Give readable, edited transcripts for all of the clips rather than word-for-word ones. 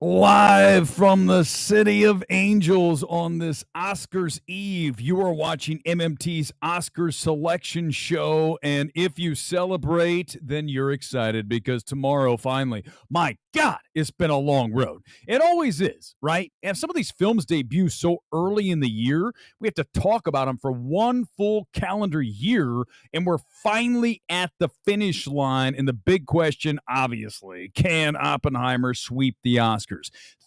Live from the City of Angels on this Oscars Eve, you are watching MMT's Oscars selection show. And if you celebrate, then you're excited because tomorrow, finally, my God, it's been a long road. It always is, right? And some of these films debut so early in the year, we have to talk about them for one full calendar year. And we're finally at the finish line. And the big question, obviously, can Oppenheimer sweep the Oscars?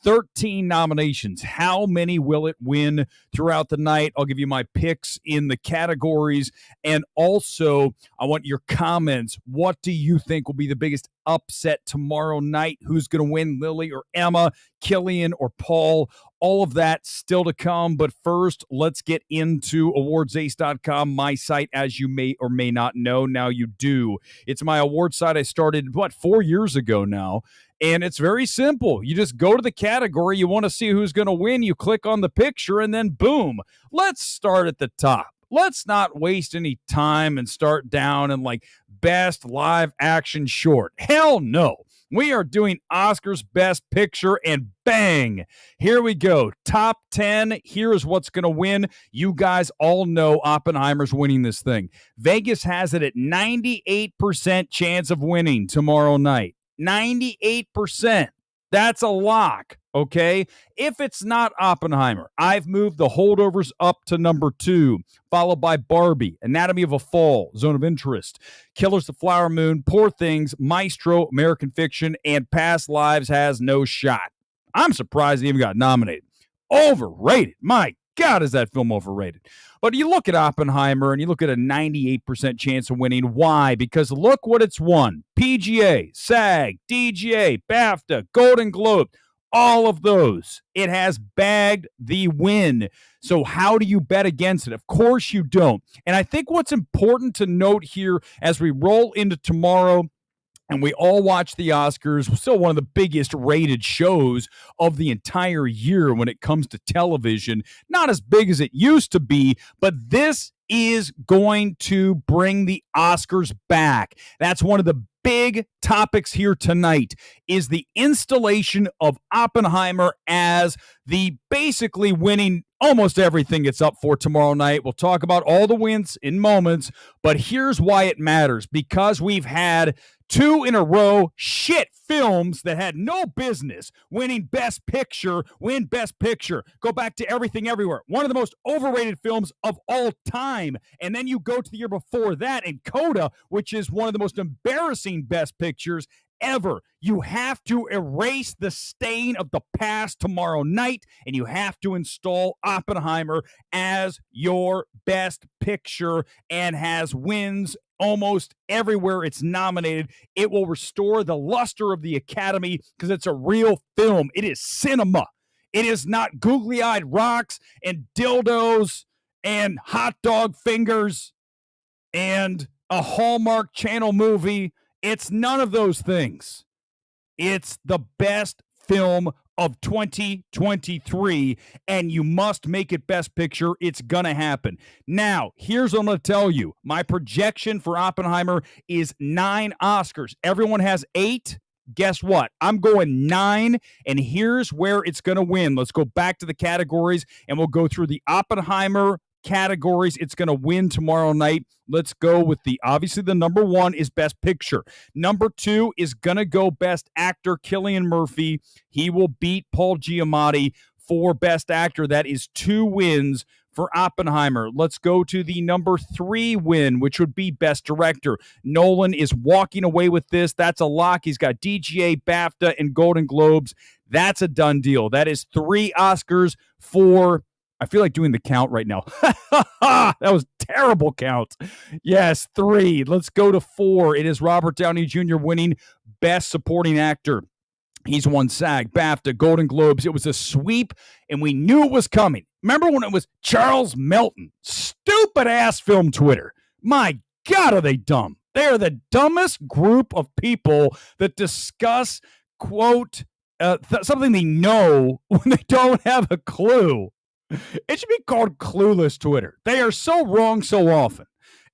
13 nominations. How many will it win throughout the night? I'll give you my picks in the categories. And also, I want your comments. What do you think will be the biggest upset tomorrow night? Who's going to win, Lily or Emma, Killian or Paul? All of that still to come. But first, let's get into awardsace.com, my site, as you may or may not know. Now you do. It's my award site I started, 4 years ago now. And it's very simple. You just go to the category you want to see who's going to win. You click on the picture and then boom. Let's start at the top. Let's not waste any time and start down and best live action short. Hell no. We are doing Oscars Best Picture and bang, here we go. Top 10. Here's what's going to win. You guys all know Oppenheimer's winning this thing. Vegas has it at 98% chance of winning tomorrow night. 98%. That's a lock, okay? If it's not Oppenheimer, I've moved the holdovers up to number 2, followed by Barbie, Anatomy of a Fall, Zone of Interest, Killers of the Flower Moon, Poor Things, Maestro, American Fiction, and Past Lives Has No Shot. I'm surprised it even got nominated. Overrated. My God, is that film overrated? But you look at Oppenheimer and you look at a 98% chance of winning. Why? Because look what it's won. PGA, SAG, DGA, BAFTA, Golden Globe, all of those. It has bagged the win. So how do you bet against it? Of course you don't. And I think what's important to note here as we roll into tomorrow, and we all watch the Oscars, still one of the biggest rated shows of the entire year when it comes to television. Not as big as it used to be, but this is going to bring the Oscars back. That's one of the big topics here tonight, is the installation of Oppenheimer as the basically winning almost everything it's up for tomorrow night. We'll talk about all the wins in moments, but here's why it matters. Because we've had 2 in a row shit films that had no business winning Best Picture, win Best Picture. Go back to Everything Everywhere, one of the most overrated films of all time. And then you go to the year before that in Coda, which is one of the most embarrassing Best Pictures ever. You have to erase the stain of the past tomorrow night, and you have to install Oppenheimer as your Best Picture, and has wins almost everywhere it's nominated. It will restore the luster of the Academy because it's a real film. It is cinema. It is not googly-eyed rocks and dildos and hot dog fingers and a Hallmark Channel movie. It's none of those things. It's the best film of 2023, and you must make it Best Picture. It's gonna happen. Now, here's what I'm gonna tell you. My projection for Oppenheimer is 9 Oscars. Everyone has 8. Guess what? I'm going 9, and here's where it's gonna win. Let's go back to the categories, and we'll go through the Oppenheimer categories. It's going to win tomorrow night. Let's go with obviously the number 1 is Best Picture. Number 2 is going to go Best Actor, Cillian Murphy. He will beat Paul Giamatti for Best Actor. That is 2 wins for Oppenheimer. Let's go to the number 3 win, which would be Best Director. Nolan is walking away with this. That's a lock. He's got DGA, BAFTA, and Golden Globes. That's a done deal. That is 3 Oscars for... I feel like doing the count right now. That was terrible count. Yes, 3. Let's go to 4. It is Robert Downey Jr. winning Best Supporting Actor. He's won SAG, BAFTA, Golden Globes. It was a sweep, and we knew it was coming. Remember when it was Charles Melton? Stupid ass film Twitter. My God, are they dumb? They are the dumbest group of people that discuss, quote, something they know when they don't have a clue. It should be called clueless Twitter. They are so wrong so often.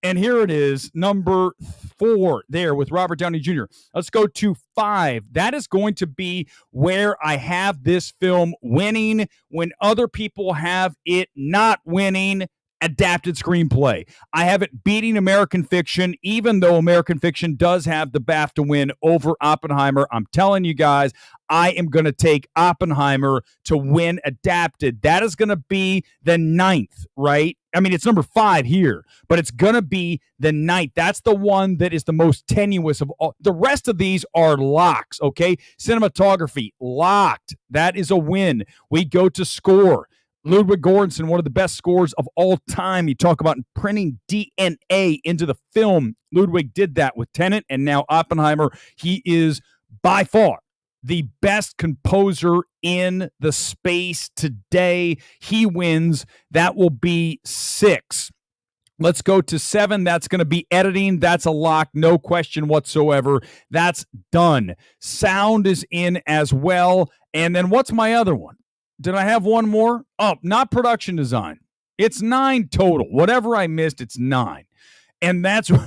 And here it is, number 4 there with Robert Downey Jr. Let's go to 5. That is going to be where I have this film winning when other people have it not winning. Adapted screenplay. I have it beating American Fiction, even though American Fiction does have the BAFTA win over Oppenheimer. I'm telling you guys, I am going to take Oppenheimer to win adapted. That is going to be the 9th, right? I mean, it's number 5 here, but it's going to be the 9th. That's the one that is the most tenuous of all. The rest of these are locks, okay? Cinematography, locked. That is a win. We go to score. Ludwig Göransson, one of the best scores of all time. You talk about printing DNA into the film. Ludwig did that with Tenet, and now Oppenheimer. He is by far the best composer in the space today. He wins. That will be 6. Let's go to 7. That's going to be editing. That's a lock. No question whatsoever. That's done. Sound is in as well. And then what's my other one? Did I have one more? Oh, not production design. It's 9 total. Whatever I missed, it's 9. And that's I'm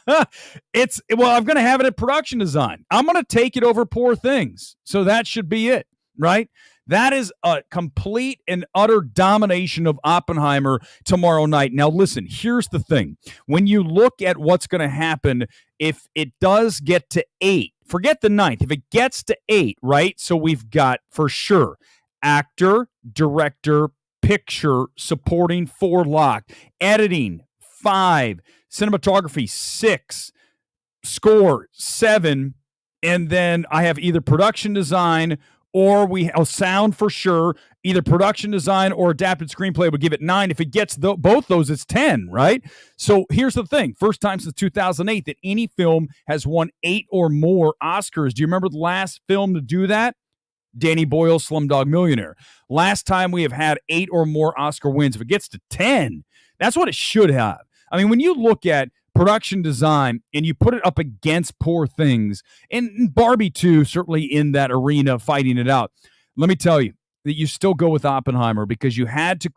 going to have it at production design. I'm going to take it over Poor Things. So that should be it, right? That is a complete and utter domination of Oppenheimer tomorrow night. Now, listen, here's the thing. When you look at what's going to happen, if it does get to 8, forget the 9th. If it gets to 8, right? So we've got, for sure, actor, director, picture, supporting 4 locked, editing 5, cinematography 6, score 7, and then I have either production design or sound for sure. Either production design or adapted screenplay would give it 9. If it gets both those, it's 10, right? So here's the thing. First time since 2008 that any film has won 8 or more Oscars. Do you remember the last film to do that? Danny Boyle's Slumdog Millionaire. Last time we have had 8 or more Oscar wins. If it gets to 10, that's what it should have. I mean, when you look at production design and you put it up against Poor Things, and Barbie too, certainly in that arena fighting it out, let me tell you that you still go with Oppenheimer because you had to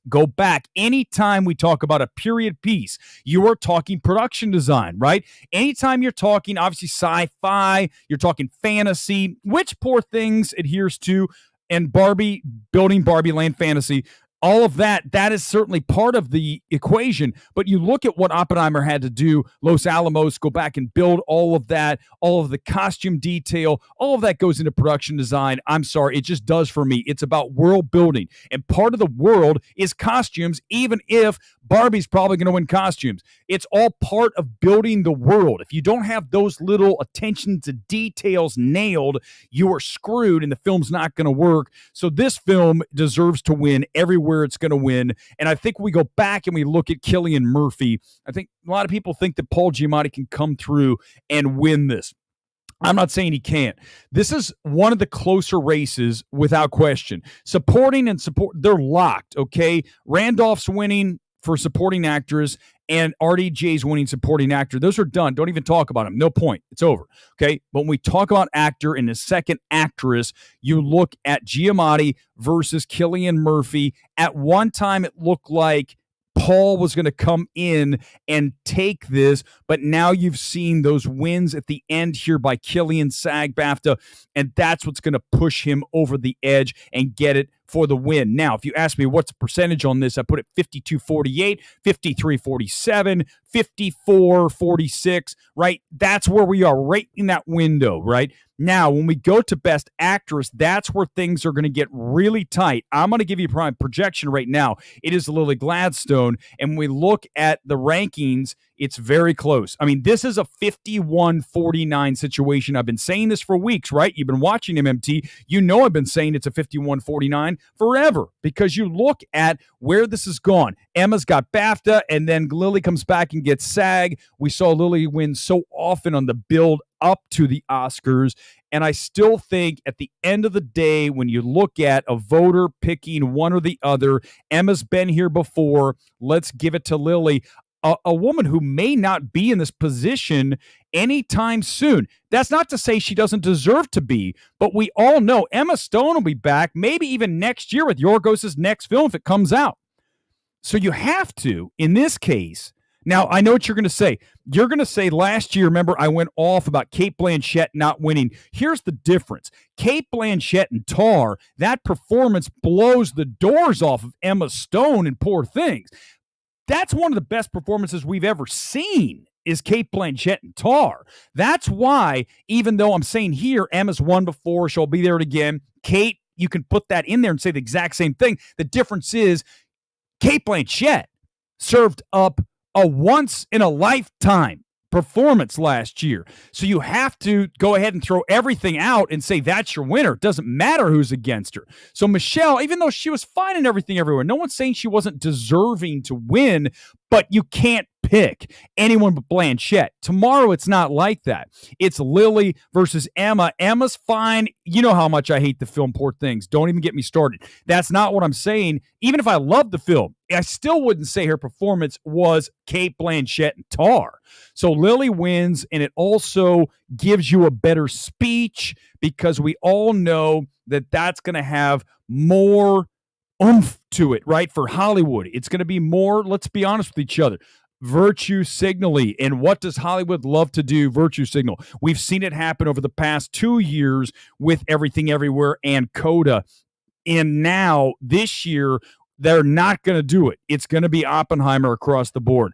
go back. Anytime we talk about a period piece, you are talking production design, right? Anytime you're talking, obviously, sci-fi, you're talking fantasy, which Poor Things adheres to, and Barbie, building Barbie Land fantasy, all of that is certainly part of the equation. But you look at what Oppenheimer had to do, Los Alamos, go back and build all of that, all of the costume detail, all of that goes into production design. I'm sorry, it just does for me. It's about world building. And part of the world is costumes, even if Barbie's probably going to win costumes. It's all part of building the world. If you don't have those little attention to details nailed, you are screwed and the film's not going to work. So this film deserves to win everywhere it's going to win. And I think we go back and we look at Cillian Murphy. I think a lot of people think that Paul Giamatti can come through and win this. I'm not saying he can't. This is one of the closer races without question. Supporting and support, they're locked, okay? Randolph's winning for supporting actress and RDJ's winning supporting actor. Those are done. Don't even talk about them. No point. It's over. Okay. But when we talk about actor and the second actress, you look at Giamatti versus Cillian Murphy. At one time, it looked like Paul was going to come in and take this, but now you've seen those wins at the end here by Cillian, SAG, BAFTA, and that's what's going to push him over the edge and get it for the win. Now, if you ask me what's the percentage on this, I put it 52-48, 53-47, 54-46, right? That's where we are, right in that window, right? Now, when we go to Best Actress, that's where things are going to get really tight. I'm going to give you a projection right now. It is Lily Gladstone, and when we look at the rankings, it's very close. I mean, this is a 51-49 situation. I've been saying this for weeks, right? You've been watching MMT. You know I've been saying it's a 51-49 forever because you look at where this has gone. Emma's got BAFTA, and then Lily comes back and gets SAG. We saw Lily win so often on the build up to the Oscars. And I still think at the end of the day, when you look at a voter picking one or the other, Emma's been here before. Let's give it to Lily. A woman who may not be in this position anytime soon. That's not to say she doesn't deserve to be, but we all know Emma Stone will be back, maybe even next year with Yorgos' next film if it comes out. So you have to, in this case, now I know what you're going to say. You're going to say last year, remember, I went off about Cate Blanchett not winning. Here's the difference. Cate Blanchett and Tar, that performance blows the doors off of Emma Stone in Poor Things. That's one of the best performances we've ever seen is Cate Blanchett and Tar. That's why, even though I'm saying here, Emma's won before, she'll be there again. Cate, you can put that in there and say the exact same thing. The difference is Cate Blanchett served up a once-in-a-lifetime performance last year. So you have to go ahead and throw everything out and say that's your winner. It doesn't matter who's against her. So Michelle, even though she was fine in everything everywhere, no one's saying she wasn't deserving to win, but you can't pick anyone but Blanchett. Tomorrow, it's not like that. It's Lily versus Emma. Emma's fine. You know how much I hate the film Poor Things. Don't even get me started. That's not what I'm saying. Even if I love the film, I still wouldn't say her performance was Cate Blanchett and Tar. So Lily wins, and it also gives you a better speech because we all know that that's going to have more oomph to it, right? For Hollywood, it's going to be more, let's be honest with each other, virtue signaling. And what does Hollywood love to do? Virtue signal. We've seen it happen over the past 2 years with Everything Everywhere and Coda. And now this year, they're not going to do it. It's going to be Oppenheimer across the board.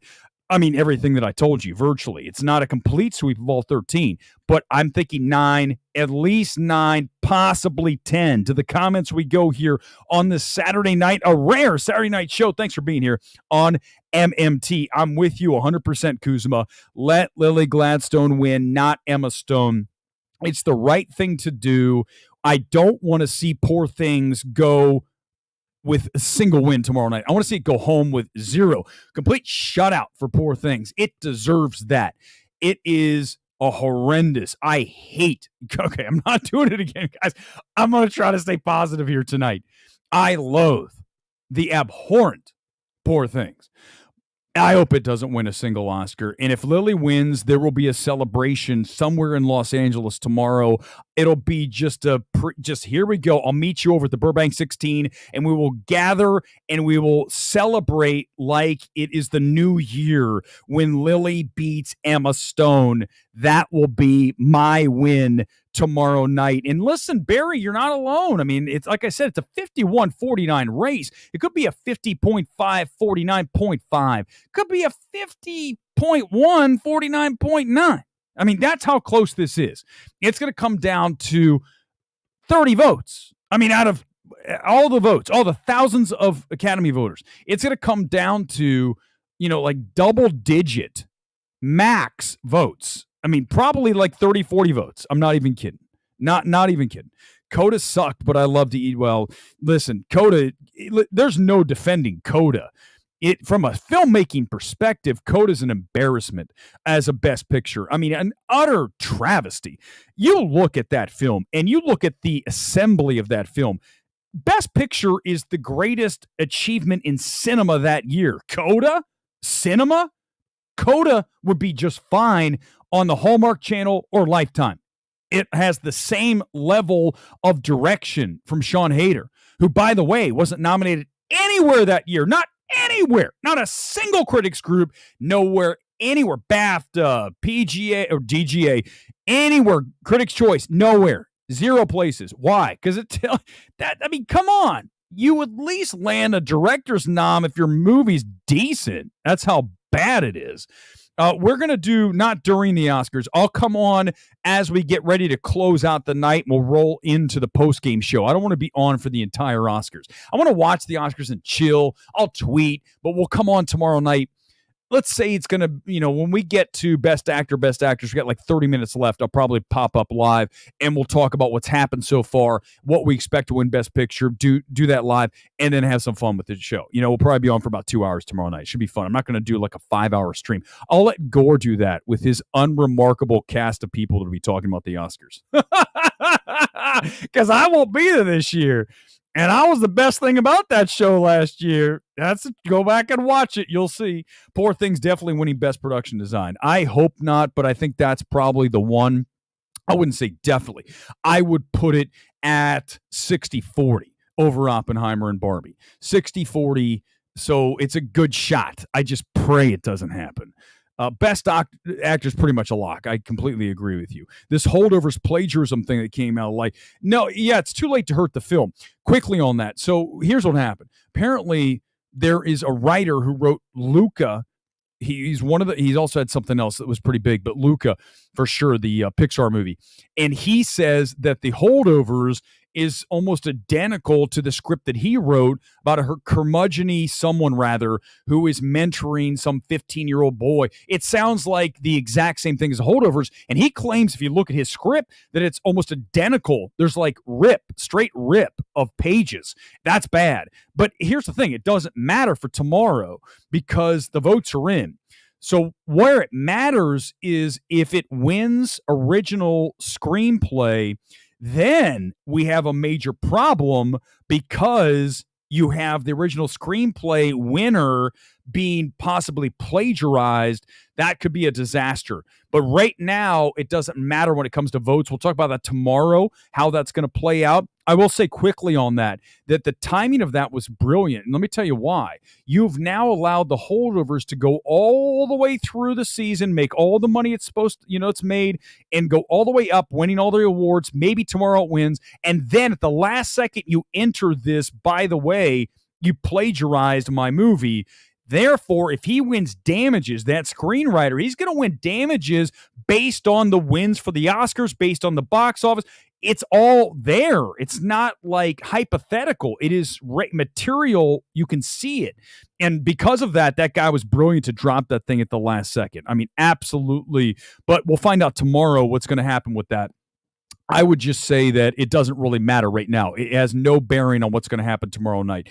I mean, everything that I told you, virtually. It's not a complete sweep of all 13, but I'm thinking 9, at least 9, possibly 10. To the comments we go here on this Saturday night, a rare Saturday night show. Thanks for being here on MMT. I'm with you 100%, Kuzma. Let Lily Gladstone win, not Emma Stone. It's the right thing to do. I don't want to see Poor Things go with a single win tomorrow night. I want to see it go home with 0. Complete shutout for Poor Things. It deserves that. It is a horrendous. I hate. Okay, I'm not doing it again, guys. I'm going to try to stay positive here tonight. I loathe the abhorrent Poor Things. I hope it doesn't win a single Oscar. And if Lily wins, there will be a celebration somewhere in Los Angeles tomorrow. It'll be just here we go. I'll meet you over at the Burbank 16, and we will gather and we will celebrate like it is the new year when Lily beats Emma Stone. That will be my win tomorrow night. And listen, Barry, you're not alone. I mean, it's like I said, it's a 51-49 race. It could be a 50.5, 49.5. Could be a 50.1, 49.9. I mean, that's how close this is. It's going to come down to 30 votes. I mean, out of all the votes, all the thousands of Academy voters, it's going to come down to, like double-digit max votes. I mean, probably like 30, 40 votes. I'm not even kidding. Not even kidding. Coda sucked, but I love to eat well. Listen, Coda, there's no defending Coda. From a filmmaking perspective, Coda's an embarrassment as a best picture. I mean, an utter travesty. You look at that film and you look at the assembly of that film. Best picture is the greatest achievement in cinema that year. Coda? Cinema? Coda would be just fine on the Hallmark Channel or Lifetime. It has the same level of direction from Sean Hayter, who, by the way, wasn't nominated anywhere that year. Not anywhere. Not a single critics group. Nowhere, anywhere. BAFTA, PGA, or DGA. Anywhere. Critics' Choice. Nowhere. 0 places. Why? Because come on. You at least land a director's nom if your movie's decent. That's how bad it is. We're going to do not during the Oscars. I'll come on as we get ready to close out the night, and we'll roll into the post-game show. I don't want to be on for the entire Oscars. I want to watch the Oscars and chill. I'll tweet, but we'll come on tomorrow night. Let's say it's going to, when we get to Best Actor, Best Actress, we got like 30 minutes left. I'll probably pop up live and we'll talk about what's happened so far, what we expect to win Best Picture, do that live, and then have some fun with the show. We'll probably be on for about 2 hours tomorrow night. Should be fun. I'm not going to do like a 5-hour stream. I'll let Gore do that with his unremarkable cast of people to be talking about the Oscars. Because I won't be there this year. And I was the best thing about that show last year. Go back and watch it. You'll see. Poor Things definitely winning Best Production Design. I hope not, but I think that's probably the one. I wouldn't say definitely. I would put it at 60-40 over Oppenheimer and Barbie. 60-40, So it's a good shot. I just pray it doesn't happen. Best actor's pretty much a lock. I completely agree with you. This holdovers plagiarism thing that came out, like, no, yeah, it's too late to hurt the film. Quickly on that. So here's what happened. Apparently, there is a writer who wrote Luca. He's one of the. He's also had something else that was pretty big, but Luca for sure, the Pixar movie. And he says that the holdovers is almost identical to the script that he wrote about a curmudgeon-y someone, rather, who is mentoring some 15-year-old boy. It sounds like the exact same thing as the holdovers, and he claims, if you look at his script, that it's almost identical. There's like straight rip of pages. That's bad. But here's the thing. It doesn't matter for tomorrow because the votes are in. So where it matters is if it wins original screenplay, then we have a major problem because you have the original screenplay winner being possibly plagiarized. That could be a disaster. But right now, it doesn't matter when it comes to votes. We'll talk about that tomorrow, how that's going to play out. I will say quickly on that the timing of that was brilliant. And let me tell you why. You've now allowed the holdovers to go all the way through the season, make all the money it's supposed to, it's made, and go all the way up, winning all the awards. Maybe tomorrow it wins. And then at the last second, you enter this, by the way, you plagiarized my movie. Therefore, if he wins damages, that screenwriter, he's going to win damages based on the wins for the Oscars, based on the box office. It's all there. It's not like hypothetical. It is material. You can see it. And because of that, that guy was brilliant to drop that thing at the last second. I mean, absolutely. But we'll find out tomorrow what's going to happen with that. I would just say that it doesn't really matter right now. It has no bearing on what's going to happen tomorrow night.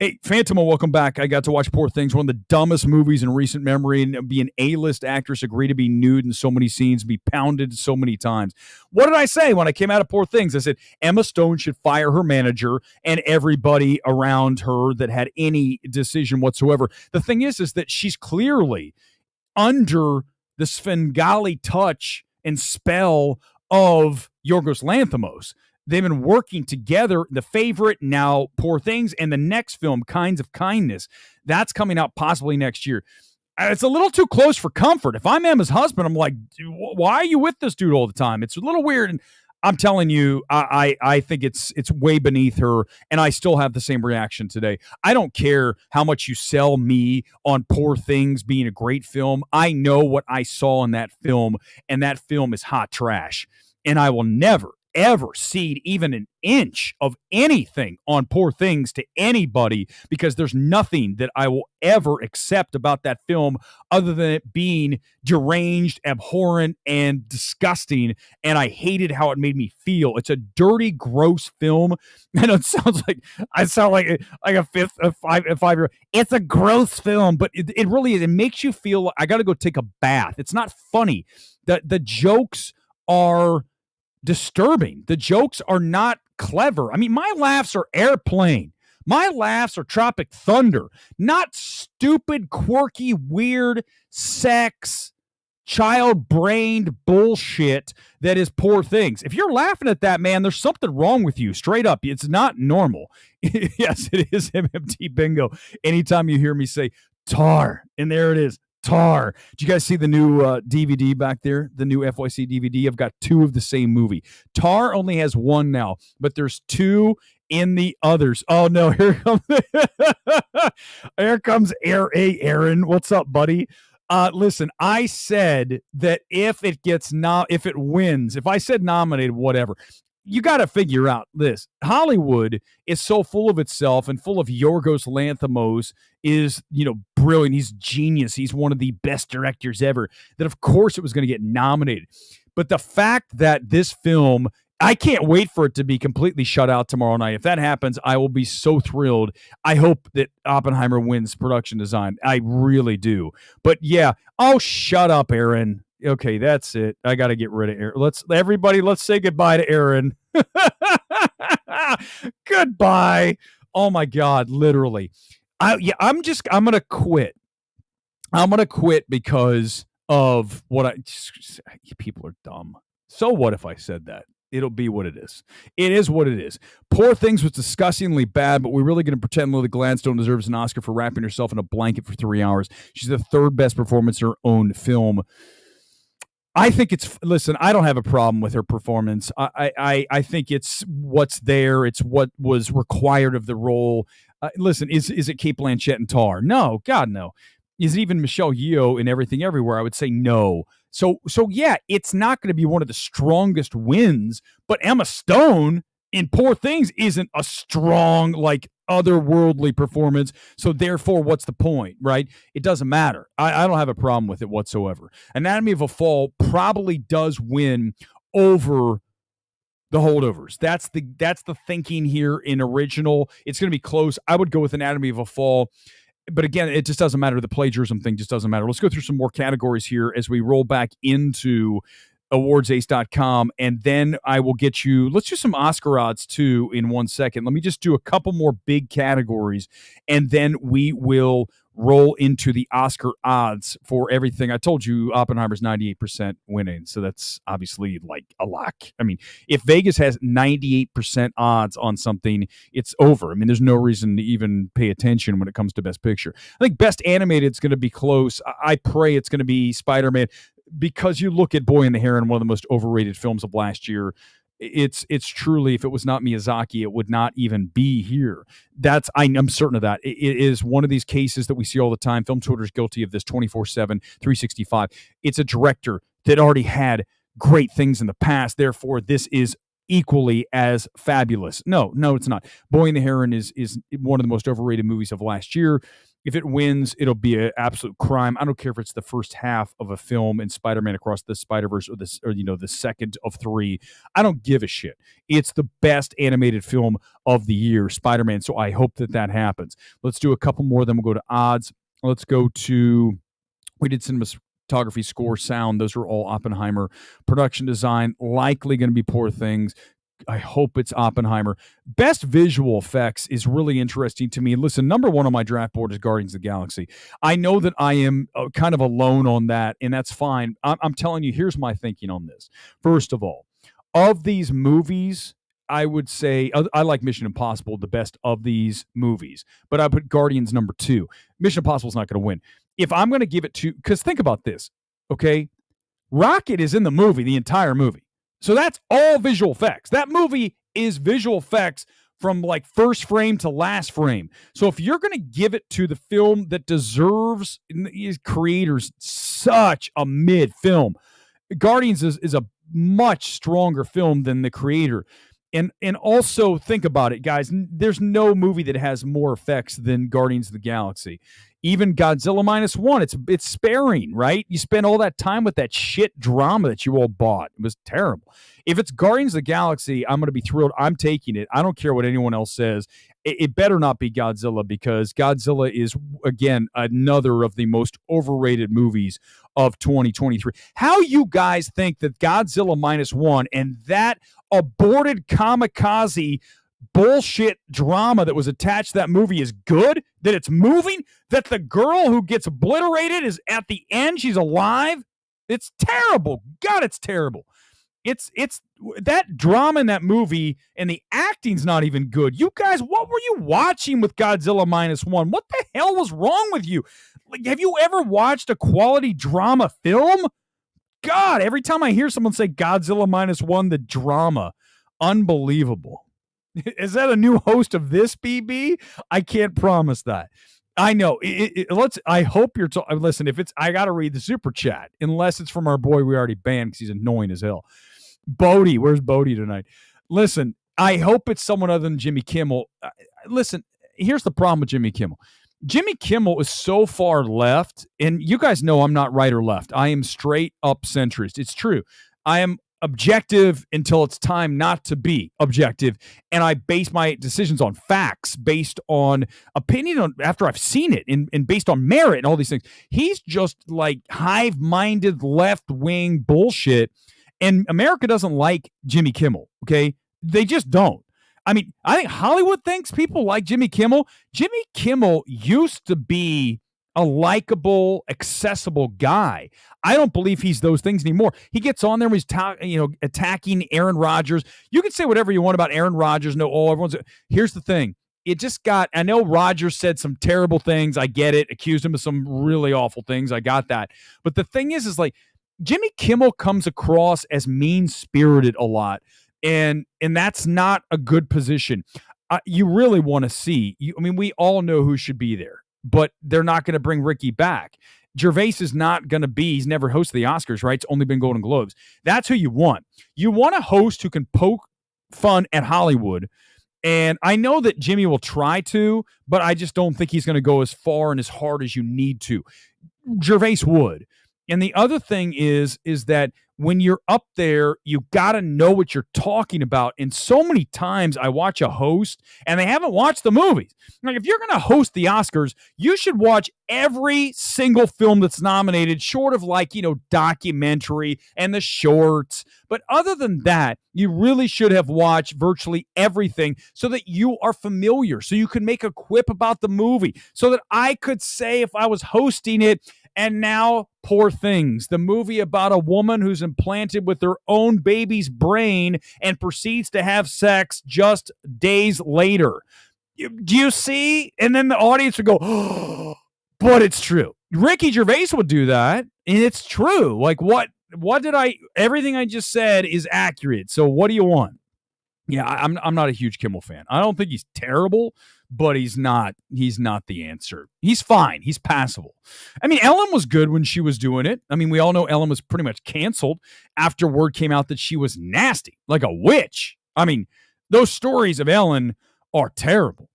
Hey, Phantoma, welcome back. I got to watch Poor Things, one of the dumbest movies in recent memory, and be an A-list actress, agree to be nude in so many scenes, be pounded so many times. What did I say when I came out of Poor Things? I said Emma Stone should fire her manager and everybody around her that had any decision whatsoever. The thing is that she's clearly under the Svengali touch and spell of Yorgos Lanthimos. They've been working together. The Favorite, now Poor Things, and the next film, Kinds of Kindness, that's coming out possibly next year. It's a little too close for comfort. If I'm Emma's husband, I'm like, why are you with this dude all the time? It's a little weird. And I'm telling you, I think it's way beneath her, and I still have the same reaction today. I don't care how much you sell me on Poor Things being a great film. I know what I saw in that film, and that film is hot trash. And I will never, ever cede even an inch of anything on Poor Things to anybody, because there's nothing that I will ever accept about that film other than it being deranged, abhorrent, and disgusting. And I hated how it made me feel. It's a dirty, gross film. I know it sounds like I sound like a five-year-old. It's a gross film, but it really is. It makes you feel like I got to go take a bath. It's not funny. The jokes are disturbing. The jokes are not clever. I mean, my laughs are Airplane. My laughs are Tropic Thunder, not stupid, quirky, weird, sex, child-brained bullshit that is Poor Things. If you're laughing at that, man, there's something wrong with you. Straight up. It's not normal. Yes, it is MMT bingo. Anytime you hear me say tar, and there it is. Tar. Did you guys see the new DVD back there? The new FYC DVD? I've got two of the same movie. Tar only has one now, but there's two in the others. Oh no, here comes here comes Aaron. What's up, buddy? Listen, I said that if it wins, if I said nominated, whatever. You got to figure out this. Hollywood is so full of itself and full of Yorgos Lanthimos is, brilliant. He's genius. He's one of the best directors ever, that of course it was going to get nominated. But the fact that this film, I can't wait for it to be completely shut out tomorrow night. If that happens, I will be so thrilled. I hope that Oppenheimer wins production design. I really do. But yeah, shut up, Aaron. Okay, that's it. I got to get rid of Aaron. Let's say goodbye to Aaron. Goodbye. Oh my God, literally. I'm going to quit. I'm going to quit because of people are dumb. So what if I said that? It'll be what it is. It is what it is. Poor Things was disgustingly bad, but we're really going to pretend Lily Gladstone deserves an Oscar for wrapping herself in a blanket for 3 hours. She's the third best performance in her own film. I think listen, I don't have a problem with her performance. I think it's what's there. It's what was required of the role. Listen, is it Cate Blanchett and Tar? No, God, no. Is it even Michelle Yeoh in Everything Everywhere? I would say no. So yeah, it's not going to be one of the strongest wins, but Emma Stone in Poor Things isn't a strong, like, otherworldly performance. So therefore, what's the point, right? It doesn't matter. I don't have a problem with it whatsoever. Anatomy of a Fall probably does win over The Holdovers. That's the thinking here in original. It's going to be close. I would go with Anatomy of a Fall. But again, it just doesn't matter. The plagiarism thing just doesn't matter. Let's go through some more categories here as we roll back into awardsace.com, and then I will get you, let's do some Oscar odds too in 1 second. Let me just do a couple more big categories, and then we will roll into the Oscar odds for everything. I told you Oppenheimer's 98% winning, so that's obviously like a lock. I mean, if Vegas has 98% odds on something, it's over. I mean, there's no reason to even pay attention when it comes to Best Picture. I think Best Animated is going to be close. I pray it's going to be Spider-Man, because you look at Boy and the Heron, one of the most overrated films of last year. It's truly, if it was not Miyazaki, it would not even be here. I'm certain of that. It is one of these cases that we see all the time. Film Twitter is guilty of this 24/7, 365. It's a director that already had great things in the past. Therefore, this is equally as fabulous. No, it's not. Boy and the Heron is one of the most overrated movies of last year. If it wins, it'll be an absolute crime. I don't care if it's the first half of a film in Spider-Man Across the Spider-Verse or the second of three. I don't give a shit. It's the best animated film of the year, Spider-Man. So I hope that happens. Let's do a couple more, then we'll go to odds. Let's go to, we did cinematography, score, sound. Those are all Oppenheimer. Production design, likely going to be Poor Things. I hope it's Oppenheimer. Best visual effects is really interesting to me. Listen, number one on my draft board is Guardians of the Galaxy. I know that I am kind of alone on that, and that's fine. I'm telling you, here's my thinking on this. First of all, of these movies, I would say I like Mission Impossible the best of these movies, but I put Guardians number 2. Mission Impossible's not going to win. If I'm going to give it to, because think about this, okay? Rocket is in the movie, the entire movie. So that's all visual effects. That movie is visual effects from like first frame to last frame. So if you're going to give it to the film that deserves creators such a mid film, Guardians is a much stronger film than the creator. And also think about it, guys. There's no movie that has more effects than Guardians of the Galaxy. Even Godzilla -1, it's sparing, right? You spend all that time with that shit drama that you all bought. It was terrible. If it's Guardians of the Galaxy, I'm going to be thrilled. I'm taking it. I don't care what anyone else says. It better not be Godzilla, because Godzilla is, again, another of the most overrated movies of 2023. How you guys think that Godzilla -1 and that aborted kamikaze bullshit drama that was attached to that movie is good, that it's moving, that the girl who gets obliterated is at the end, she's alive? It's terrible. God, it's terrible. It's that drama in that movie, and the acting's not even good. You guys, what were you watching with Godzilla -1? What the hell was wrong with you? Like, have you ever watched a quality drama film? God, every time I hear someone say Godzilla -1, the drama, unbelievable. Is that a new host of this, BB? I can't promise that. I know. I hope you're. Listen, if it's, I got to read the super chat, unless it's from our boy we already banned because he's annoying as hell. Bodie, where's Bodie tonight? Listen, I hope it's someone other than Jimmy Kimmel. Listen, here's the problem with Jimmy Kimmel. Jimmy Kimmel is so far left, and you guys know I'm not right or left. I am straight up centrist. It's true. I am objective until it's time not to be objective, and I base my decisions on facts, based on opinion after I've seen it, and based on merit and all these things. He's just like hive-minded left-wing bullshit, and America doesn't like Jimmy Kimmel, okay? They just don't. I mean, I think Hollywood thinks people like Jimmy Kimmel. Jimmy Kimmel used to be a likable, accessible guy. I don't believe he's those things anymore. He gets on there and he's attacking Aaron Rodgers. You can say whatever you want about Aaron Rodgers. Here's the thing. I know Rodgers said some terrible things. I get it. Accused him of some really awful things. I got that. But the thing is like Jimmy Kimmel comes across as mean-spirited a lot. And that's not a good position. You really want to see. We all know who should be there, but they're not going to bring Ricky back. Gervais is not going to be. He's never hosted the Oscars, right? It's only been Golden Globes. That's who you want. You want a host who can poke fun at Hollywood. And I know that Jimmy will try to, but I just don't think he's going to go as far and as hard as you need to. Gervais would. And the other thing is that when you're up there, you got to know what you're talking about. And so many times I watch a host and they haven't watched the movies. Like, if you're going to host the Oscars, you should watch every single film that's nominated, short of documentary and the shorts. But other than that, you really should have watched virtually everything so that you are familiar, so you can make a quip about the movie, so that I could say if I was hosting it. And now, Poor Things, the movie about a woman who's implanted with her own baby's brain and proceeds to have sex just days later. Do you see? And then the audience would go, oh, but it's true. Ricky Gervais would do that, and it's true. Like, everything I just said is accurate. So what do you want? Yeah, I'm not a huge Kimmel fan. I don't think he's terrible, but he's not the answer. He's fine. He's passable. Ellen was good when she was doing it. We all know Ellen was pretty much canceled after word came out that she was nasty, like a witch. Those stories of Ellen are terrible.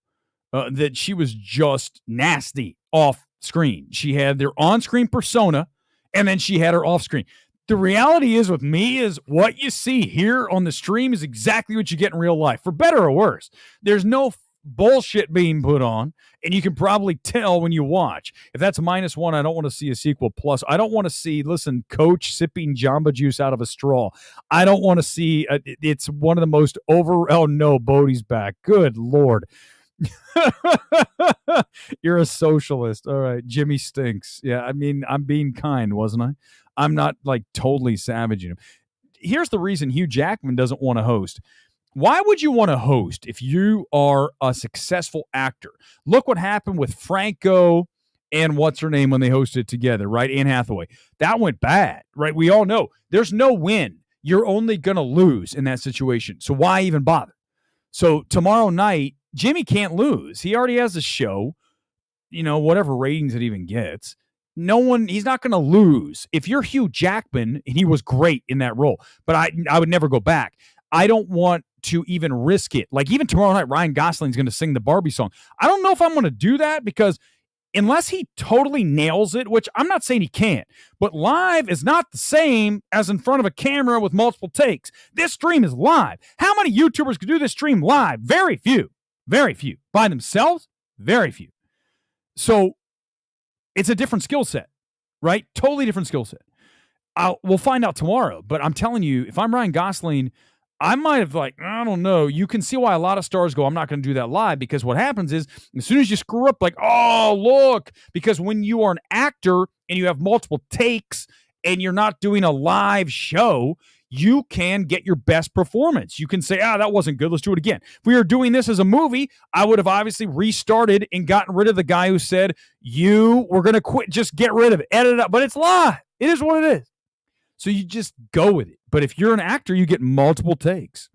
That she was just nasty off screen. She had their on-screen persona, and then she had her off-screen. The reality is with me is what you see here on the stream is exactly what you get in real life, for better or worse. There's no bullshit being put on, and you can probably tell when you watch. If that's -1, I don't want to see a sequel. Plus, I don't want to see, Coach sipping Jamba Juice out of a straw. I don't want to see, it's one of the most oh no, Bodie's back. Good Lord. You're a socialist. All right. Jimmy stinks. Yeah. I'm being kind, wasn't I? I'm not totally savaging him. Here's the reason Hugh Jackman doesn't want to host. Why would you want to host if you are a successful actor? Look what happened with Franco and what's her name when they hosted together, right? Anne Hathaway. That went bad, right? We all know there's no win. You're only going to lose in that situation. So why even bother? So tomorrow night, Jimmy can't lose. He already has a show, whatever ratings it even gets. He's not going to lose. If you're Hugh Jackman, and he was great in that role, but I would never go back. I don't want to even risk it. Like, even tomorrow night, Ryan Gosling's going to sing the Barbie song. I don't know if I'm going to do that, because unless he totally nails it, which I'm not saying he can't, but live is not the same as in front of a camera with multiple takes. This stream is live. How many YouTubers could do this stream live? Very few. Very few. By themselves? Very few. So it's a different skill set, right? Totally different skill set. We'll find out tomorrow, but I'm telling you, if I'm Ryan Gosling, I might have I don't know. You can see why a lot of stars go, I'm not going to do that live, because what happens is as soon as you screw up, oh, look, because when you are an actor and you have multiple takes and you're not doing a live show, you can get your best performance. You can say, that wasn't good. Let's do it again. If we were doing this as a movie, I would have obviously restarted and gotten rid of the guy who said, you were going to quit. Just get rid of it. Edit it up. But it's live. It is what it is. So you just go with it. But if you're an actor, you get multiple takes.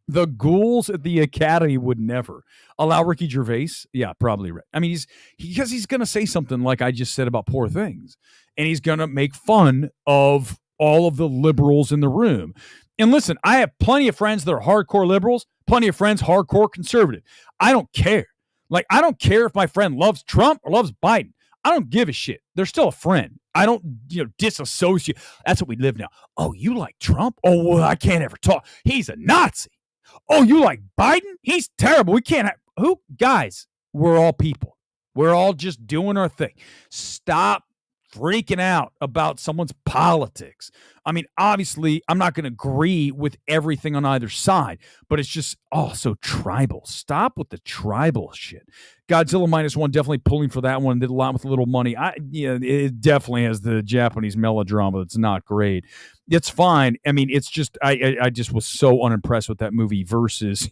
The ghouls at the Academy would never allow Ricky Gervais. Yeah, probably right. Because he's going to say something like I just said about Poor Things. And he's going to make fun of all of the liberals in the room. And listen, I have plenty of friends that are hardcore liberals, plenty of friends hardcore conservative. I don't care. I don't care if my friend loves Trump or loves Biden. I don't give a shit. They're still a friend. I don't, disassociate. That's what we live now. Oh, you like Trump? Oh, well, I can't ever talk. He's a Nazi. Oh, you like Biden? He's terrible. We can't Guys, we're all people. We're all just doing our thing. Stop freaking out about someone's politics. I mean, obviously, I'm not going to agree with everything on either side, but it's just, so tribal. Stop with the tribal shit. Godzilla -1 definitely pulling for that one. Did a lot with little money. It definitely has the Japanese melodrama that's not great. It's fine. I mean, it's just I just was so unimpressed with that movie versus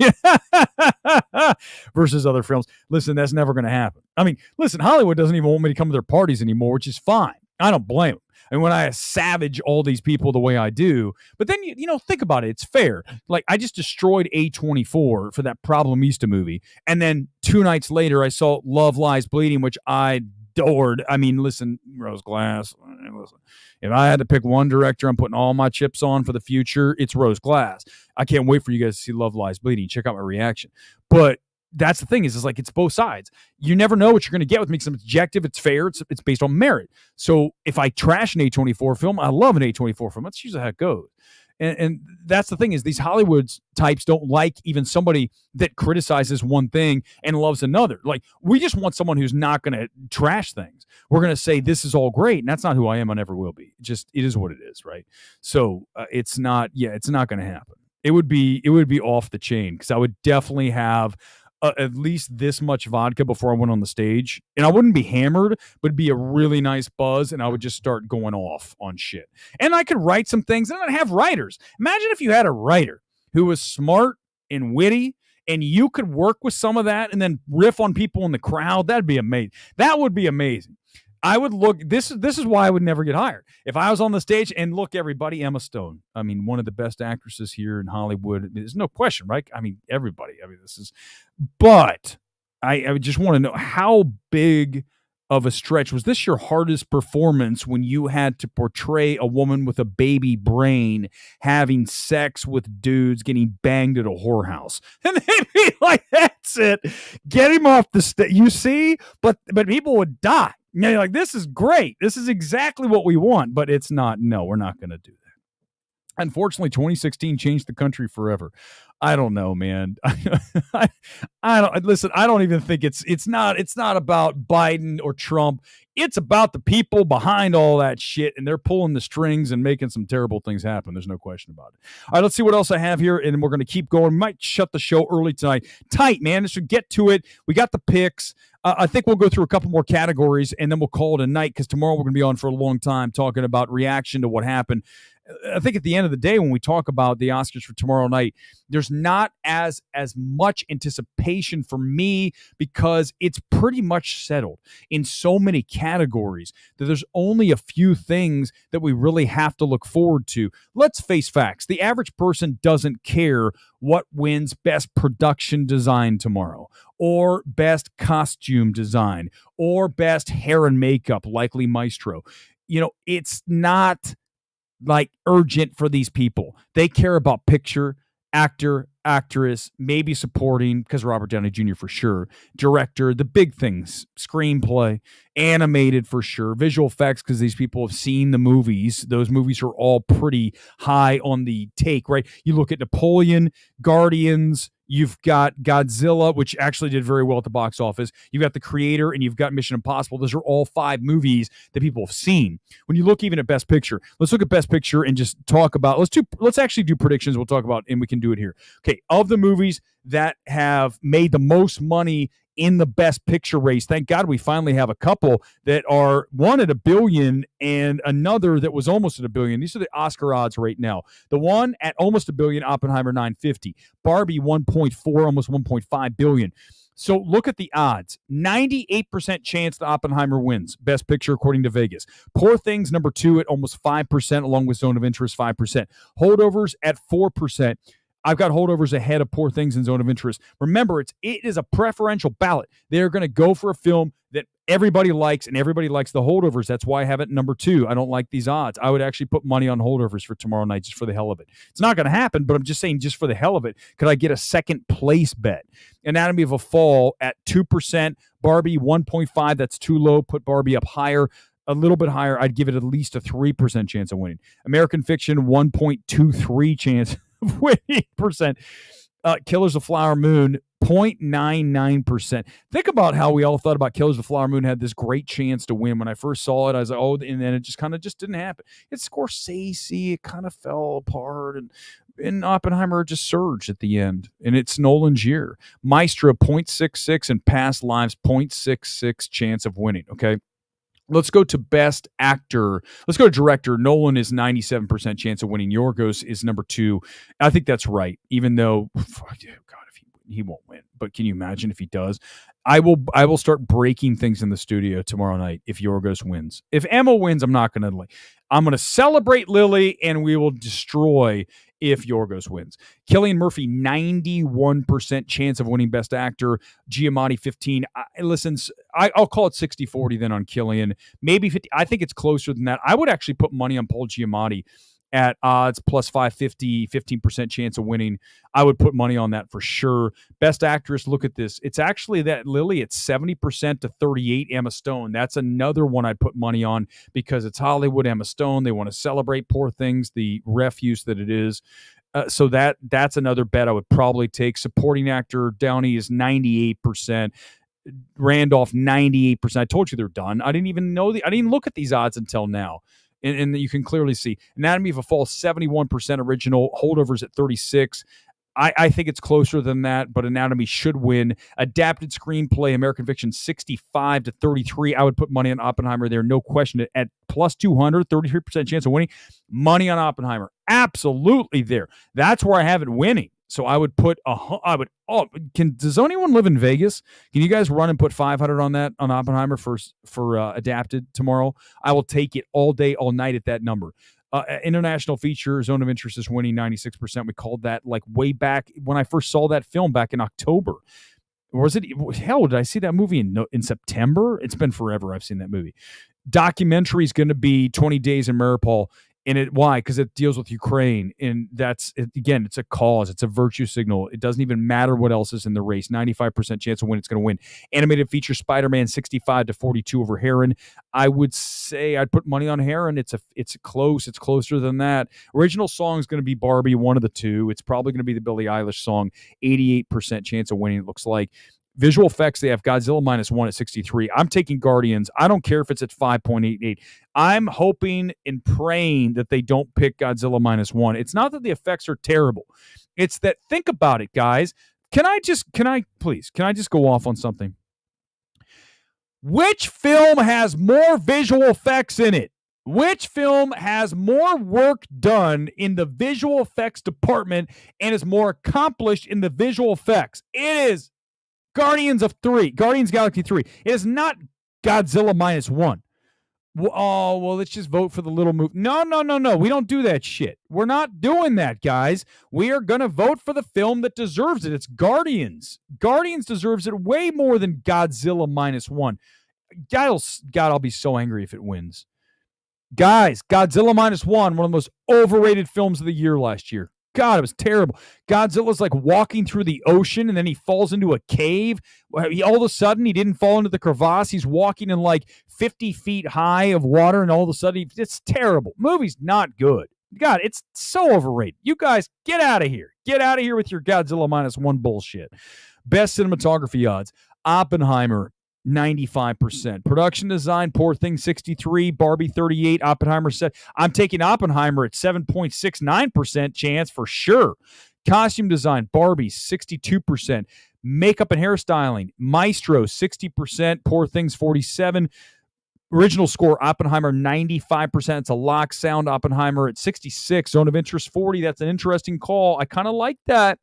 versus other films. Listen, that's never going to happen. I mean, listen, Hollywood doesn't even want me to come to their parties anymore, which is fine. I don't blame them. And when I savage all these people the way I do, but then, think about it. It's fair. Like, I just destroyed A24 for that Problemista movie. And then 2 nights later, I saw Love Lies Bleeding, which I adored. I mean, listen, Rose Glass. Listen, if I had to pick one director I'm putting all my chips on for the future, it's Rose Glass. I can't wait for you guys to see Love Lies Bleeding. Check out my reaction. But that's the thing is like, it's both sides. You never know what you're going to get with me because it's objective, it's fair, it's based on merit. So if I trash an A24 film, I love an A24 film. That's usually how it goes. And that's the thing is these Hollywood types don't like even somebody that criticizes one thing and loves another. Like, we just want someone who's not going to trash things. We're going to say this is all great, and that's not who I am. I never will be. It is what it is, right? So it's not going to happen. It would be off the chain because I would definitely have at least this much vodka before I went on the stage, and I wouldn't be hammered, but it'd be a really nice buzz, and I would just start going off on shit. And I could write some things, and I'd have writers. Imagine if you had a writer who was smart and witty, and you could work with some of that and then riff on people in the crowd. That'd be amazing. That would be amazing. I would look, this is why I would never get hired. If I was on the stage and look, everybody, Emma Stone, I mean, one of the best actresses here in Hollywood. There's no question, right? I mean, everybody. I mean, but I would just want to know, how big of a stretch was this your hardest performance when you had to portray a woman with a baby brain having sex with dudes getting banged at a whorehouse? And they'd be like, that's it. Get him off the stage. You see? But people would die. You're like, this is great. This is exactly what we want, but it's not. No, we're not going to do that. Unfortunately, 2016 changed the country forever. I don't know, man. I don't listen. I don't even think it's not about Biden or Trump. It's about the people behind all that shit, and they're pulling the strings and making some terrible things happen. There's no question about it. All right, let's see what else I have here, and we're going to keep going. We might shut the show early tonight. Tight, man. Let's get to it. We got the picks. I think we'll go through a couple more categories, and then we'll call it a night because tomorrow we're going to be on for a long time talking about reaction to what happened. I think at the end of the day, when we talk about the Oscars for tomorrow night, there's not as much anticipation for me because it's pretty much settled in so many categories that there's only a few things that we really have to look forward to. Let's face facts. The average person doesn't care what wins Best Production Design tomorrow, or Best Costume Design, or Best Hair and Makeup, likely Maestro. It's not like urgent for these people. They care about picture, actor, actress, maybe supporting, because Robert Downey Jr. for sure, director, the big things, screenplay, animated for sure, visual effects, because these people have seen the movies. Those movies are all pretty high on the take, right? You look at Napoleon, Guardians, you've got Godzilla, which actually did very well at the box office. You've got The Creator, and you've got Mission Impossible. Those are all 5 movies that people have seen. When you look even at Best Picture, let's look at Best Picture and just talk about, let's actually do predictions. We'll talk about, and we can do it here. Okay, of the movies that have made the most money in the Best Picture race, thank God we finally have a couple that are one at $1 billion and another that was almost at $1 billion. These are the Oscar odds right now. The one at almost $1 billion, Oppenheimer 950, Barbie 1.4, almost 1.5 billion. So look at the odds. 98% chance that Oppenheimer wins Best Picture according to Vegas. Poor Things number 2 at almost 5%, along with Zone of Interest 5%. Holdovers at 4%. I've got Holdovers ahead of Poor Things and Zone of Interest. Remember, it is a preferential ballot. They're going to go for a film that everybody likes, and everybody likes the Holdovers. That's why I have it number 2. I don't like these odds. I would actually put money on Holdovers for tomorrow night just for the hell of it. It's not going to happen, but I'm just saying, just for the hell of it, could I get a second place bet? Anatomy of a Fall at 2%, Barbie 1.5. That's too low. Put Barbie up higher. A little bit higher. I'd give it at least a 3% chance of winning. American Fiction 1.23 chance of winning percent. Killers of Flower Moon 0.99%. Think about how we all thought about Killers of the Flower Moon had this great chance to win. When I first saw it, I was like, oh, and then it just kind of just didn't happen. It's Scorsese. It kind of fell apart, and Oppenheimer just surged at the end. And it's Nolan's year. Maestro 0.66 and Past Lives 0.66 chance of winning. Okay. Let's go to Best Actor. Let's go to Director. Nolan is 97% chance of winning. Yorgos is number 2. I think that's right, even though, God, if he won't win. But can you imagine if he does? I will start breaking things in the studio tomorrow night if Yorgos wins. If Emma wins, I'm going to celebrate Lily, and we will destroy if Yorgos wins. Cillian Murphy, 91% chance of winning Best Actor. Giamatti, 15. I'll call it 60-40 then on Cillian. Maybe 50. I think it's closer than that. I would actually put money on Paul Giamatti at odds plus 550, 15% chance of winning. I would put money on that for sure. Best Actress, look at this. It's actually that Lily, it's 70% to 38 Emma Stone. That's another one I'd put money on because it's Hollywood Emma Stone. They want to celebrate Poor Things, the refuse that it is. So that's another bet I would probably take. Supporting Actor, Downey is 98%. Randolph, 98%. I told you they're done. I didn't even look at these odds until now. And you can clearly see Anatomy of a Fall, 71% original, holdovers at 36. I think it's closer than that, but Anatomy should win. Adapted screenplay, American Fiction, 65 to 33. I would put money on Oppenheimer there, no question. At plus 200, 33% chance of winning. Money on Oppenheimer, absolutely there. That's where I have it winning. So I would put does anyone live in Vegas? Can you guys run and put 500 on that on Oppenheimer for Adapted tomorrow? I will take it all day, all night at that number. International feature, Zone of Interest is winning 96%. We called that like way back when I first saw that film back in October. Or was it, hell, did I see that movie in September? It's been forever I've seen that movie. Documentary is going to be 20 Days in Mariupol. And why? Because it deals with Ukraine. And again, it's a cause. It's a virtue signal. It doesn't even matter what else is in the race. 95% chance of winning. It's going to win. Animated feature, Spider-Man, 65 to 42 over Heron. I would say I'd put money on Heron. It's close. It's closer than that. Original song is going to be Barbie, one of the two. It's probably going to be the Billie Eilish song. 88% chance of winning, it looks like. Visual effects, they have Godzilla -1 at 63. I'm taking Guardians. I don't care if it's at 5.88. I'm hoping and praying that they don't pick Godzilla -1. It's not that the effects are terrible. It's that, think about it, guys. Can I just go off on something? Which film has more visual effects in it? Which film has more work done in the visual effects department and is more accomplished in the visual effects? It is Guardians Galaxy 3. It is not Godzilla -1. Oh, well, let's just vote for the little movie. No. We don't do that shit. We're not doing that, guys. We are going to vote for the film that deserves it. It's Guardians. Guardians deserves it way more than Godzilla -1. God, I'll be so angry if it wins. Guys, Godzilla -1, one of the most overrated films of the year last year. God, it was terrible. Godzilla's like walking through the ocean, and then he falls into a cave. All of a sudden, he didn't fall into the crevasse. He's walking in like 50 feet high of water, and all of a sudden, it's terrible. Movie's not good. God, it's so overrated. You guys, get out of here. Get out of here with your Godzilla -1 bullshit. Best cinematography odds. Oppenheimer, 95%. Production design, Poor Things, 63. Barbie, 38. Oppenheimer, said. I'm taking Oppenheimer at 7.69% chance for sure. Costume design, Barbie, 62%. Makeup and hairstyling, Maestro, 60%. Poor Things, 47%. Original score, Oppenheimer, 95%. It's a lock. Sound, Oppenheimer at 66. Zone of Interest, 40. That's an interesting call. I kind of like that.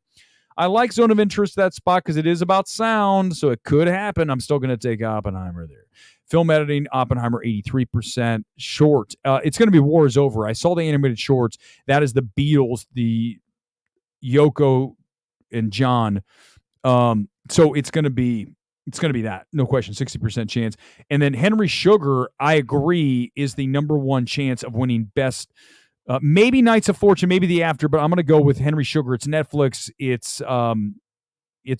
I like Zone of Interest, that spot, because it is about sound, so it could happen. I'm still going to take Oppenheimer there. Film editing, Oppenheimer, 83%. Short, it's going to be War is Over. I saw the animated shorts. That is the Beatles, the Yoko and John. So it's going to be that, no question, 60% chance. And then Henry Sugar, I agree, is the number one chance of winning best. Maybe Knights of Fortune, maybe The After, but I'm going to go with Henry Sugar. It's Netflix. It's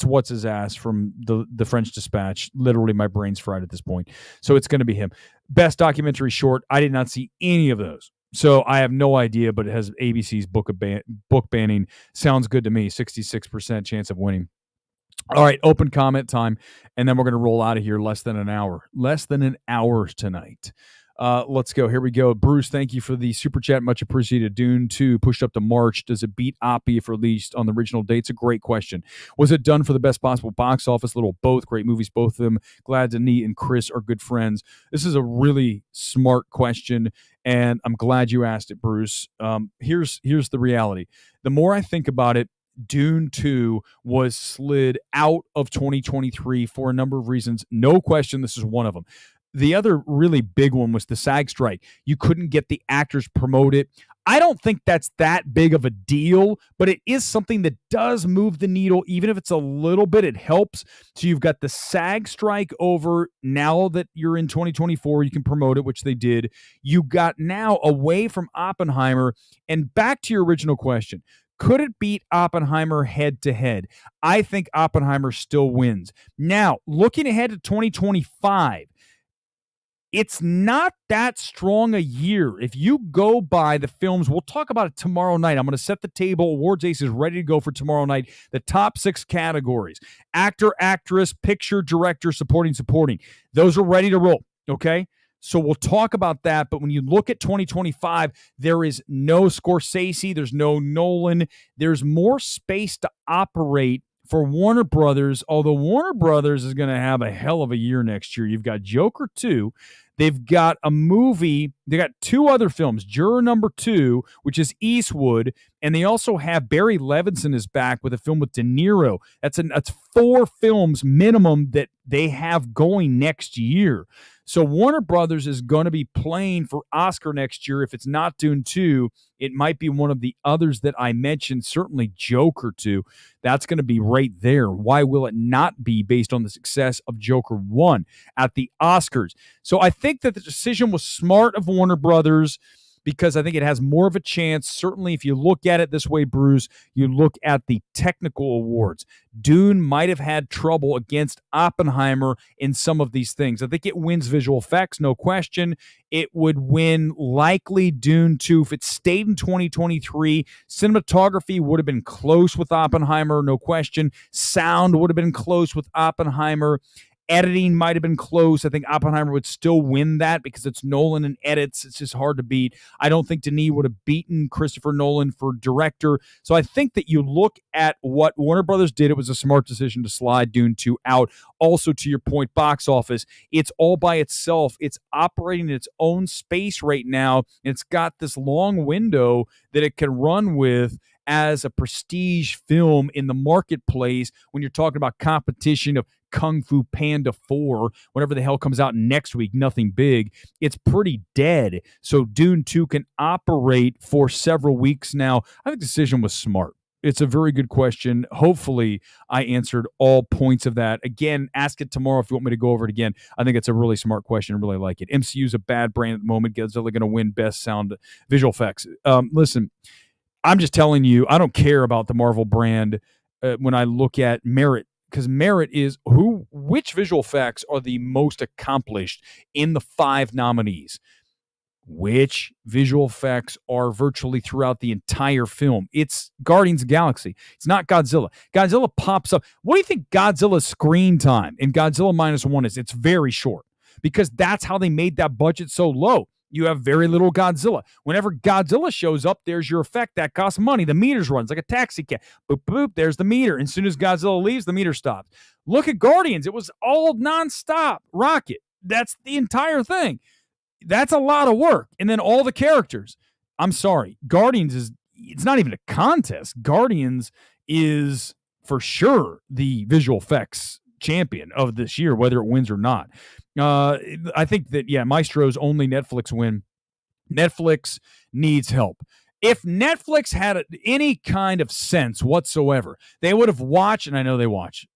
what's his ass from the French Dispatch. Literally, my brain's fried at this point. So it's going to be him. Best documentary short. I did not see any of those, so I have no idea. But it has ABC's book banning. Sounds good to me. 66% chance of winning. All right, open comment time, and then we're going to roll out of here less than an hour. Less than an hour tonight. Let's go. Here we go. Bruce, thank you for the super chat. Much appreciated. Dune 2 pushed up to March. Does it beat Oppie if released on the original date? It's a great question. Was it done for the best possible box office? Little both. Great movies, both of them. Glad Denis and Chris are good friends. This is a really smart question, and I'm glad you asked it, Bruce. Here's the reality. The more I think about it, Dune 2 was slid out of 2023 for a number of reasons. No question, this is one of them. The other really big one was the SAG strike. You couldn't get the actors promoted. I don't think that's that big of a deal, but it is something that does move the needle. Even if it's a little bit, it helps. So you've got the SAG strike over. Now that you're in 2024, you can promote it, which they did. You got now away from Oppenheimer. And back to your original question. Could it beat Oppenheimer head-to-head? I think Oppenheimer still wins. Now, looking ahead to 2025, it's not that strong a year. If you go by the films, we'll talk about it tomorrow night. I'm going to set the table. Awards Ace is ready to go for tomorrow night. The top 6 categories: actor, actress, picture, director, supporting. Those are ready to roll, okay? So we'll talk about that. But when you look at 2025, there is no Scorsese. There's no Nolan. There's more space to operate for Warner Brothers, although Warner Brothers is going to have a hell of a year next year. You've got Joker 2. They've got a movie. They got 2 other films, Juror Number 2, which is Eastwood, and they also have Barry Levinson is back with a film with De Niro. That's 4 films minimum that they have going next year. So Warner Brothers is going to be playing for Oscar next year. If it's not Dune 2, it might be one of the others that I mentioned, certainly Joker 2. That's going to be right there. Why will it not be based on the success of Joker 1 at the Oscars? So I think that the decision was smart of Warner Brothers, because I think it has more of a chance. Certainly, if you look at it this way, Bruce, you look at the technical awards. Dune might have had trouble against Oppenheimer in some of these things. I think it wins visual effects, no question. It would win likely Dune 2 if it stayed in 2023. Cinematography would have been close with Oppenheimer, no question. Sound would have been close with Oppenheimer. Editing might have been close. I think Oppenheimer would still win that because it's Nolan and edits. It's just hard to beat. I don't think Denis would have beaten Christopher Nolan for director. So I think that you look at what Warner Brothers did, it was a smart decision to slide Dune 2 out. Also, to your point, box office, it's all by itself. It's operating in its own space right now, and it's got this long window that it can run with as a prestige film in the marketplace when you're talking about competition of Kung Fu Panda 4, whatever the hell comes out next week, nothing big. It's pretty dead. So Dune 2 can operate for several weeks now. I think the decision was smart. It's a very good question. Hopefully, I answered all points of that. Again, ask it tomorrow if you want me to go over it again. I think it's a really smart question. I really like it. MCU's a bad brand at the moment. Godzilla going to win best sound visual effects. Listen, I'm just telling you, I don't care about the Marvel brand when I look at merit, because merit is which visual effects are the most accomplished in the 5 nominees. Which visual effects are virtually throughout the entire film? It's Guardians of the Galaxy. It's not Godzilla. Godzilla pops up. What do you think Godzilla's screen time in Godzilla -1 is? It's very short, because that's how they made that budget so low. You have very little Godzilla. Whenever Godzilla shows up, there's your effect. That costs money. The meters runs like a taxi cab. Boop, boop, there's the meter. And as soon as Godzilla leaves, the meter stops. Look at Guardians. It was all nonstop rocket. That's the entire thing. That's a lot of work. And then all the characters. I'm sorry. Guardians it's not even a contest. Guardians is for sure the visual effects champion of this year, whether it wins or not. I think that, Maestro's only Netflix win. Netflix needs help. If Netflix had any kind of sense whatsoever, they would have watched, and I know they watch.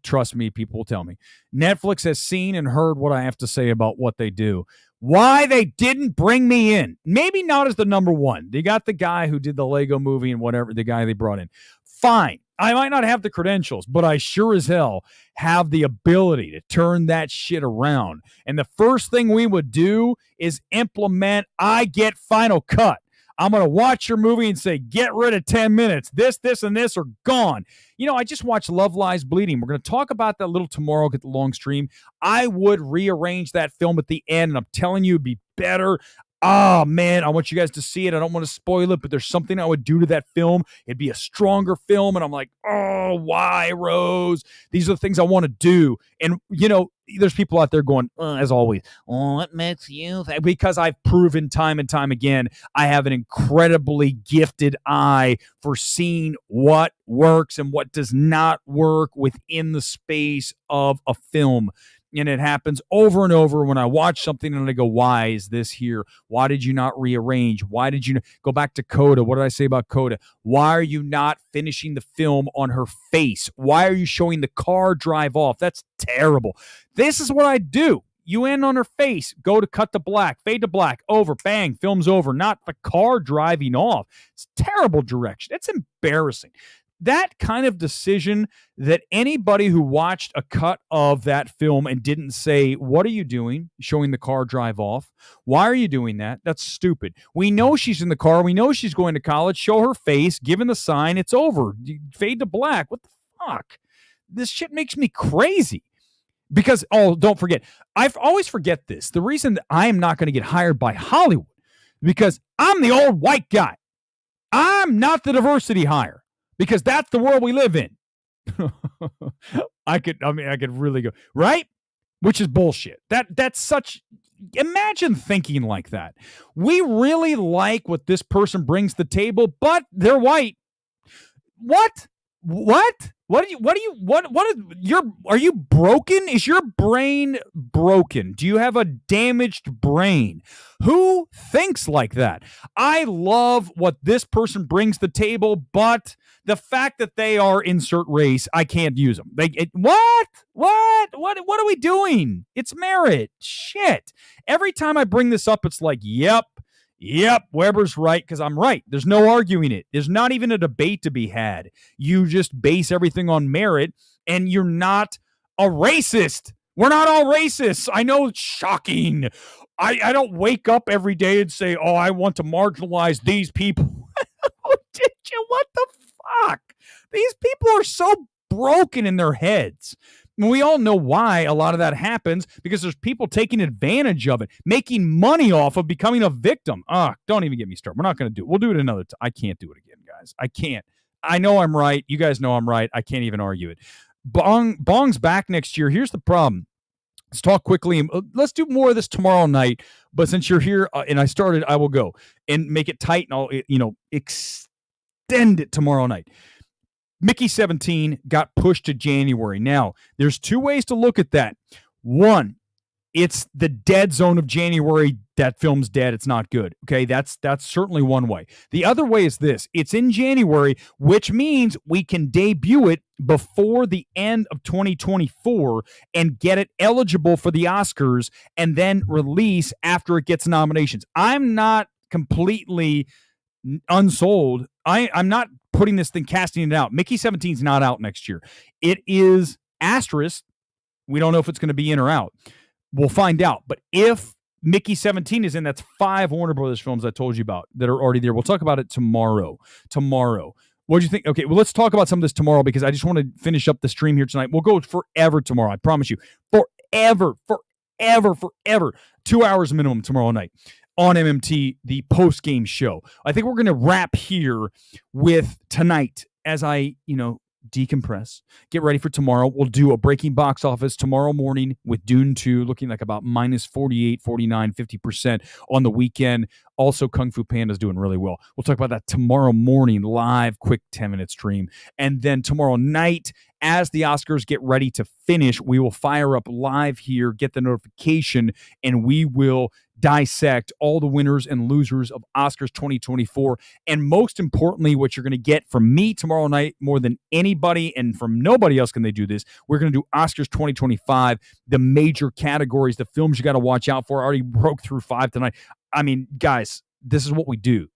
Trust me, people will tell me. Netflix has seen and heard what I have to say about what they do. Why they didn't bring me in. Maybe not as the number one. They got the guy who did the Lego movie and whatever, the guy they brought in. Fine. I might not have the credentials, but I sure as hell have the ability to turn that shit around. And the first thing we would do is implement I get Final Cut. I'm going to watch your movie and say, get rid of 10 minutes. This, and this are gone. I just watched Love Lies Bleeding. We're going to talk about that a little tomorrow, get the long stream. I would rearrange that film at the end, and I'm telling you, it'd be better. Oh, man, I want you guys to see it. I don't want to spoil it, but there's something I would do to that film. It'd be a stronger film, and I'm like, oh, why, Rose? These are the things I want to do. And, there's people out there going, as always, what makes you think? Because I've proven time and time again, I have an incredibly gifted eye for seeing what works and what does not work within the space of a film. And it happens over and over when I watch something and I go, why is this here? Why did you not rearrange? Why did you go back to Coda? What did I say about Coda? Why are you not finishing the film on her face? Why are you showing the car drive off? That's terrible. This is what I do. You end on her face, go to cut to black, fade to black, over, bang, film's over, not the car driving off. It's terrible direction. It's embarrassing. That kind of decision that anybody who watched a cut of that film and didn't say, what are you doing? Showing the car drive off. Why are you doing that? That's stupid. We know she's in the car. We know she's going to college. Show her face, given the sign, it's over. Fade to black. What the fuck? This shit makes me crazy. Because, don't forget, I always forget this. The reason that I am not going to get hired by Hollywood, because I'm the old white guy. I'm not the diversity hire. Because that's the world we live in. I could really go, right? Which is bullshit. That's such, imagine thinking like that. We really like what this person brings to the table, but they're white. What? Are you broken? Is your brain broken? Do you have a damaged brain? Who thinks like that? I love what this person brings to the table, but the fact that they are insert race, I can't use them. What are we doing? It's merit. Shit. Every time I bring this up, it's like, yep, Weber's right because I'm right. There's no arguing it. There's not even a debate to be had. You just base everything on merit, and you're not a racist. We're not all racists. I know it's shocking. I don't wake up every day and say, I want to marginalize these people. Did you? What the fuck? These people are so broken in their heads. And we all know why a lot of that happens, because there's people taking advantage of it, making money off of becoming a victim. Don't even get me started. We're not going to do it. We'll do it another time. I can't do it again, guys. I can't. I know I'm right. You guys know I'm right. I can't even argue it. Bong's back next year. Here's the problem. Let's talk quickly. Let's do more of this tomorrow night. But since you're here and I started, I will go and make it tight, and I'll extend it tomorrow night. Mickey 17 got pushed to January. Now, there's two ways to look at that. One, it's the dead zone of January. That film's dead. It's not good. Okay, that's certainly one way. The other way is this. It's in January, which means we can debut it before the end of 2024 and get it eligible for the Oscars and then release after it gets nominations. I'm not completely unsold. I'm not putting this thing, casting it out. Mickey 17's not out next year. It is asterisk. We don't know if it's going to be in or out. We'll find out. But if Mickey 17 is in, that's 5 Warner Brothers films I told you about that are already there. We'll talk about it tomorrow. What do you think? Okay, well, let's talk about some of this tomorrow, because I just want to finish up the stream here tonight. We'll go forever tomorrow. I promise you. Forever. 2 hours minimum tomorrow night on MMT, the post-game show. I think we're going to wrap here with tonight as I, decompress, get ready for tomorrow. We'll do a breaking box office tomorrow morning with Dune 2 looking like about minus 48, 49, 50% on the weekend. Also, Kung Fu Panda's doing really well. We'll talk about that tomorrow morning, live, quick 10-minute stream. And then tomorrow night, as the Oscars get ready to finish, we will fire up live here, get the notification, and we will dissect all the winners and losers of Oscars 2024. And most importantly, what you're going to get from me tomorrow night more than anybody, and from nobody else can they do this, we're going to do Oscars 2025, the major categories, the films you got to watch out for. I already broke through 5 tonight. I mean, guys, this is what we do.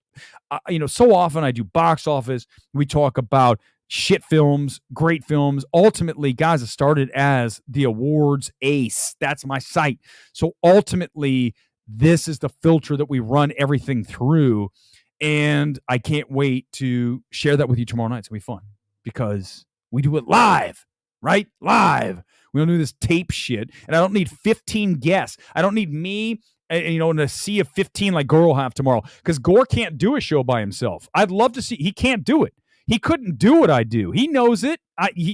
So often I do box office. We talk about shit films, great films. Ultimately, guys, it started as the awards ace. That's my site. So ultimately, this is the filter that we run everything through. And I can't wait to share that with you tomorrow night. It's going to be fun because we do it live, right? Live. We don't do this tape shit. And I don't need 15 guests. I don't need me, in a sea of 15 like Gore will have tomorrow, because Gore can't do a show by himself. I'd love to see. He can't do it. He couldn't do what I do. He knows it.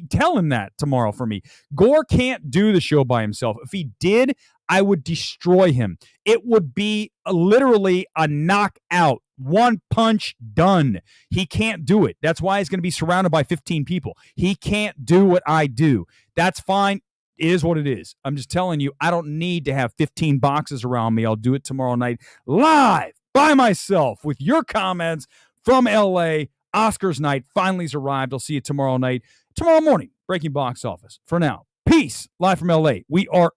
Tell him that tomorrow for me. Gore can't do the show by himself. If he did, I would destroy him. It would be literally a knockout. One punch, done. He can't do it. That's why he's going to be surrounded by 15 people. He can't do what I do. That's fine. It is what it is. I'm just telling you, I don't need to have 15 boxes around me. I'll do it tomorrow night live by myself with your comments from LA. Oscars night finally has arrived. I'll see you tomorrow night. Tomorrow morning, breaking box office. For now, peace. Live from LA. We are